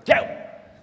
Ciao.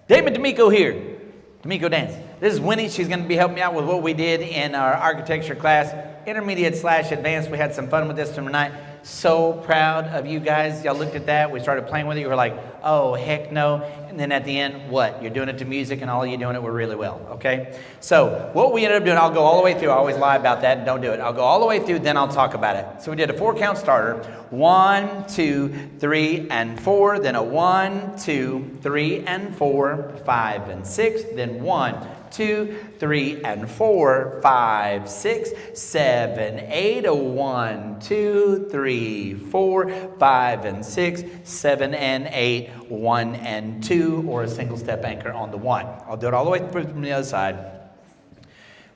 David D'Amico here. D'Amico Dance. This is Winnie. She's going to be helping me out with what we did in our architecture class, intermediate/advanced. We had some fun with this tonight. So proud of you guys. Y'all looked at that. We started playing with it. You were like, oh, heck no. And then at the end, what? You're doing it to music, and all of you doing it were really well, okay? So what we ended up doing, I'll go all the way through. I always lie about that and don't do it. I'll go all the way through, then I'll talk about it. So we did a 4-count starter. 1, 2, 3, and 4. Then a 1, 2, 3, and 4, 5, and 6. Then 1, 2, 3, and 4, 5, 6, 7, 8. A 1, 2, 3, 4, 5, and 6, 7, and 8. 1 and 2, or a single step anchor on the 1. I'll do it all the way through from the other side.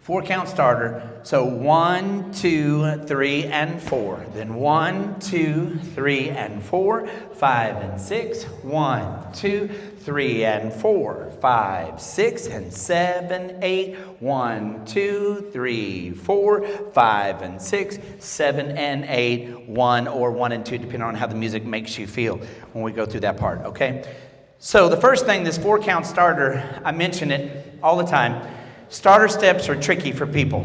4-count starter. So 1, 2, 3, and 4. Then 1, 2, 3, and 4, 5, and 6. 1, 2, 3, and 4, 5, 6, and 7, 8. 1, 2, 3, 4, 5, and 6, 7, and 8. 1 or 1 and 2, depending on how the music makes you feel when we go through that part, okay? So the first thing, this 4-count starter, I mention it all the time. Starter steps are tricky for people.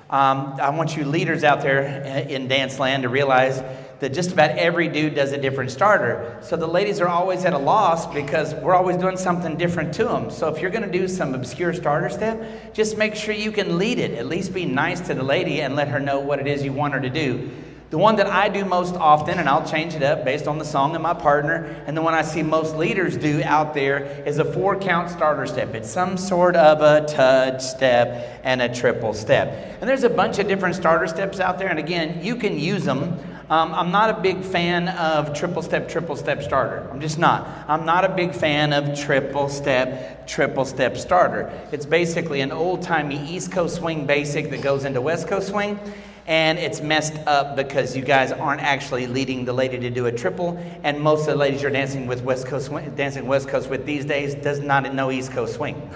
I want you leaders out there in dance land to realize that just about every dude does a different starter. So the ladies are always at a loss because we're always doing something different to them. So if you're going to do some obscure starter step, just make sure you can lead it. At least be nice to the lady and let her know what it is you want her to do. The one that I do most often, and I'll change it up based on the song and my partner, and the one I see most leaders do out there is a 4-count starter step. It's some sort of a touch step and a triple step. And there's a bunch of different starter steps out there, and again, you can use them. I'm not a big fan of triple step starter. I'm just not. I'm not a big fan of triple step starter. It's basically an old-timey East Coast swing basic that goes into West Coast swing. And it's messed up because you guys aren't actually leading the lady to do a triple, and most of the ladies you're dancing West Coast with these days does not know East Coast swing.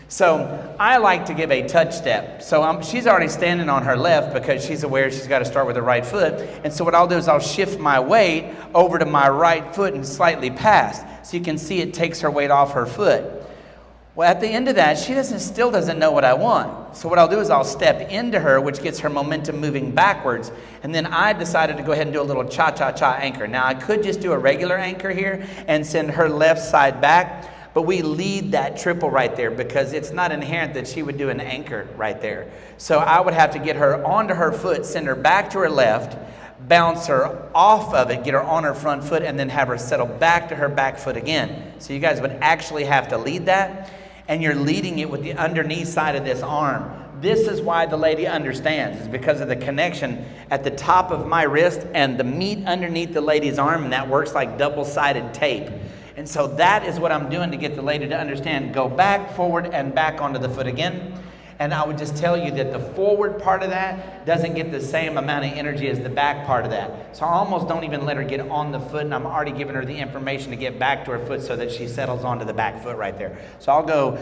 So I like to give a touch step. So she's already standing on her left because she's aware she's got to start with her right foot. And so what I'll do is I'll shift my weight over to my right foot and slightly past, so you can see it takes her weight off her foot. Well, at the end of that, she still doesn't know what I want. So what I'll do is I'll step into her, which gets her momentum moving backwards. And then I decided to go ahead and do a little cha-cha-cha anchor. Now, I could just do a regular anchor here and send her left side back, but we lead that triple right there because it's not inherent that she would do an anchor right there. So I would have to get her onto her foot, send her back to her left, bounce her off of it, get her on her front foot, and then have her settle back to her back foot again. So you guys would actually have to lead that. And you're leading it with the underneath side of this arm. This is why the lady understands. It's because of the connection at the top of my wrist and the meat underneath the lady's arm, and that works like double-sided tape. And so that is what I'm doing to get the lady to understand. Go back, forward, and back onto the foot again. And I would just tell you that the forward part of that doesn't get the same amount of energy as the back part of that. So I almost don't even let her get on the foot, and I'm already giving her the information to get back to her foot so that she settles onto the back foot right there. So I'll go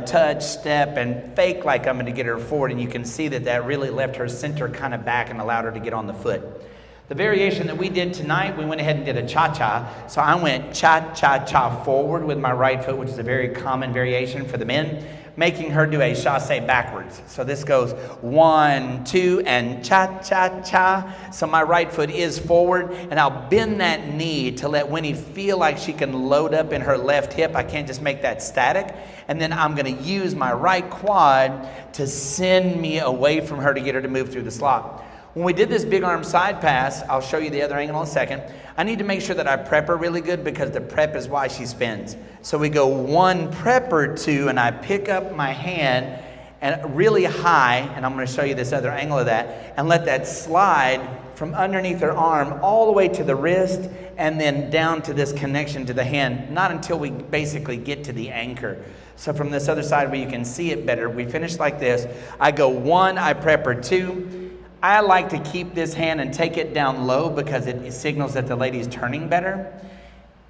touch, step, and fake like I'm going to get her forward, and you can see that that really left her center kind of back and allowed her to get on the foot. The variation that we did tonight, we went ahead and did a cha-cha. So I went cha-cha-cha forward with my right foot, which is a very common variation for the men, making her do a chasse backwards. So this goes 1, 2, and cha-cha-cha. So my right foot is forward, and I'll bend that knee to let Winnie feel like she can load up in her left hip. I can't just make that static. And then I'm gonna use my right quad to send me away from her to get her to move through the slot. When we did this big arm side pass, I'll show you the other angle in a second, I need to make sure that I prep her really good because the prep is why she spins. So we go 1 prep or 2, and I pick up my hand and really high, and I'm going to show you this other angle of that, and let that slide from underneath her arm all the way to the wrist and then down to this connection to the hand, not until we basically get to the anchor. So from this other side where you can see it better, we finish like this. I go 1, I prep her 2. I like to keep this hand and take it down low because it signals that the lady's turning better.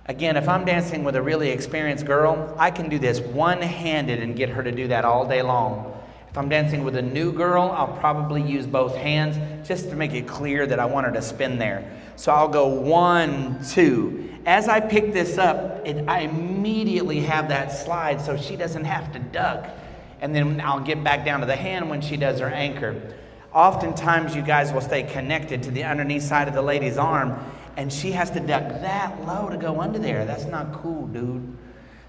Again, if I'm dancing with a really experienced girl, I can do this one-handed and get her to do that all day long. If I'm dancing with a new girl, I'll probably use both hands just to make it clear that I want her to spin there. So I'll go 1, 2, As I pick this up, I immediately have that slide so she doesn't have to duck. And then I'll get back down to the hand when she does her anchor. Oftentimes you guys will stay connected to the underneath side of the lady's arm, and she has to duck that low to go under there. That's not cool, dude.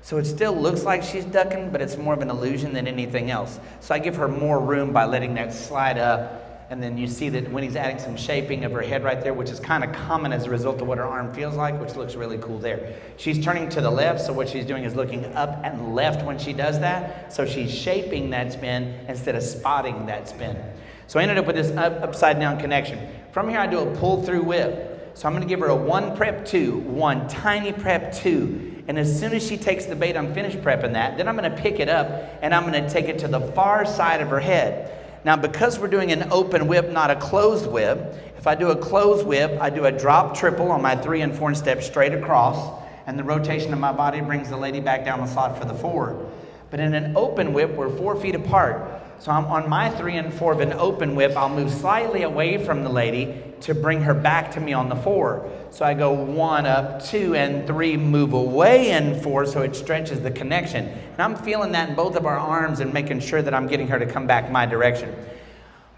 So it still looks like she's ducking, but it's more of an illusion than anything else. So I give her more room by letting that slide up. And then you see that Winnie's adding some shaping of her head right there, which is kind of common as a result of what her arm feels like, which looks really cool there. She's turning to the left, so what she's doing is looking up and left when she does that. So she's shaping that spin instead of spotting that spin. So I ended up with this upside down connection. From here I do a pull through whip. So I'm going to give her a 1 prep 2, 1 tiny prep 2. And as soon as she takes the bait, I'm finished prepping that. Then I'm going to pick it up and I'm going to take it to the far side of her head. Now, because we're doing an open whip, not a closed whip, if I do a closed whip, I do a drop triple on my 3 and 4 step straight across, and the rotation of my body brings the lady back down the slot for the 4. But in an open whip, we're 4 feet apart. So I'm on my 3 and 4 of an open whip, I'll move slightly away from the lady to bring her back to me on the 4. So I go 1 up, 2 and 3, move away in 4 so it stretches the connection. And I'm feeling that in both of our arms and making sure that I'm getting her to come back my direction.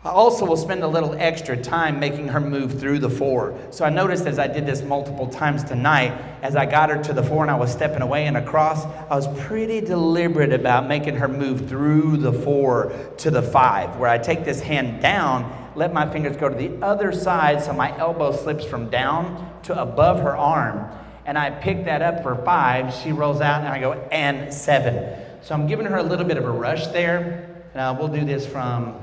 I also will spend a little extra time making her move through the 4. So I noticed as I did this multiple times tonight, as I got her to the 4 and I was stepping away and across, I was pretty deliberate about making her move through the 4 to the 5, where I take this hand down, let my fingers go to the other side so my elbow slips from down to above her arm, and I pick that up for 5. She rolls out and I go, and 7. So I'm giving her a little bit of a rush there. We'll do this from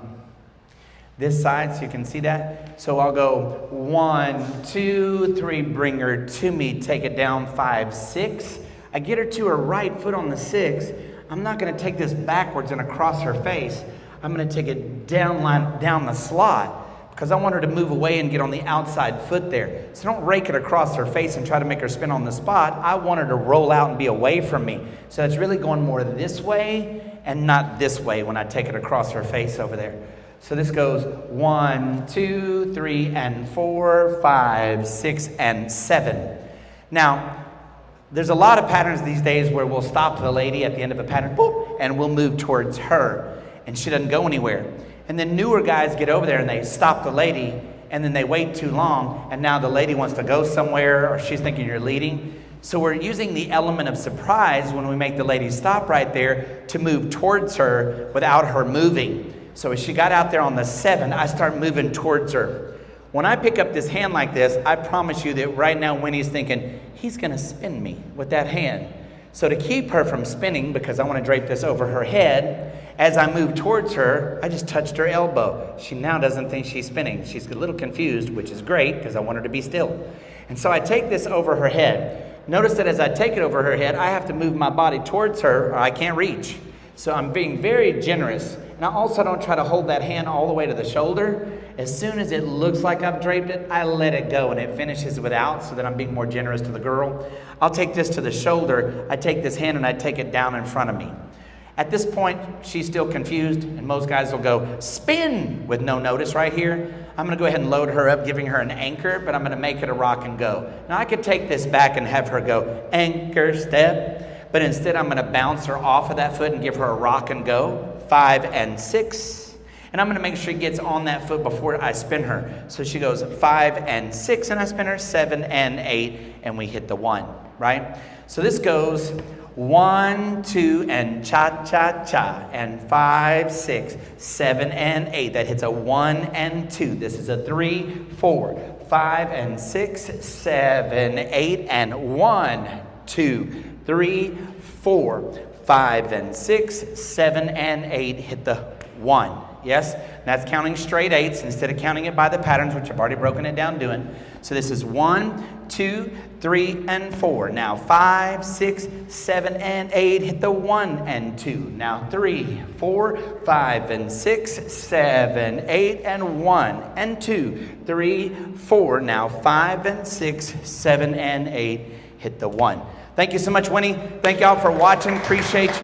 this side so you can see that. So I'll go 1, 2, 3, bring her to me, take it down, 5, 6. I get her to her right foot on the 6. I'm not going to take this backwards and across her face. I'm going to take it down the slot because I want her to move away and get on the outside foot there. So don't rake it across her face and try to make her spin on the spot. I want her to roll out and be away from me. So it's really going more this way and not this way when I take it across her face over there. So this goes 1, 2, 3, and 4, 5, 6, and 7. Now, there's a lot of patterns these days where we'll stop the lady at the end of a pattern, boop, and we'll move towards her, and she doesn't go anywhere. And then newer guys get over there and they stop the lady, and then they wait too long, and now the lady wants to go somewhere, or she's thinking you're leading. So we're using the element of surprise when we make the lady stop right there to move towards her without her moving. So as she got out there on the 7, I start moving towards her. When I pick up this hand like this, I promise you that right now Winnie's thinking, he's going to spin me with that hand. So to keep her from spinning, because I want to drape this over her head, as I move towards her, I just touched her elbow. She now doesn't think she's spinning. She's a little confused, which is great because I want her to be still. And so I take this over her head. Notice that as I take it over her head, I have to move my body towards her or I can't reach. So I'm being very generous. And I also don't try to hold that hand all the way to the shoulder. As soon as it looks like I've draped it, I let it go and it finishes without so that I'm being more generous to the girl. I'll take this to the shoulder. I take this hand and I take it down in front of me. At this point, she's still confused and most guys will go spin with no notice right here. I'm going to go ahead and load her up, giving her an anchor, but I'm going to make it a rock and go. Now I could take this back and have her go anchor step, but instead I'm going to bounce her off of that foot and give her a rock and go. 5 and 6. And I'm going to make sure she gets on that foot before I spin her. So she goes 5 and 6 and I spin her 7 and 8 and we hit the 1, right? So this goes 1, 2 and cha-cha-cha and 5, 6, 7 and 8. That hits a 1 and 2. This is a 3, 4, 5 and 6, 7, 8 and 1, 2, 3, 4, 5 and 6, 7 and 8, hit the 1. Yes? That's counting straight 8s instead of counting it by the patterns, which I've already broken it down doing. So this is 1, 2, 3, and 4. Now 5, 6, 7, and 8, hit the 1 and 2. Now 3, 4, 5, and 6, 7, 8, and 1 and 2, 3, 4. Now 5 and 6, 7, and 8, hit the 1. Thank you so much, Winnie. Thank y'all for watching. Appreciate you.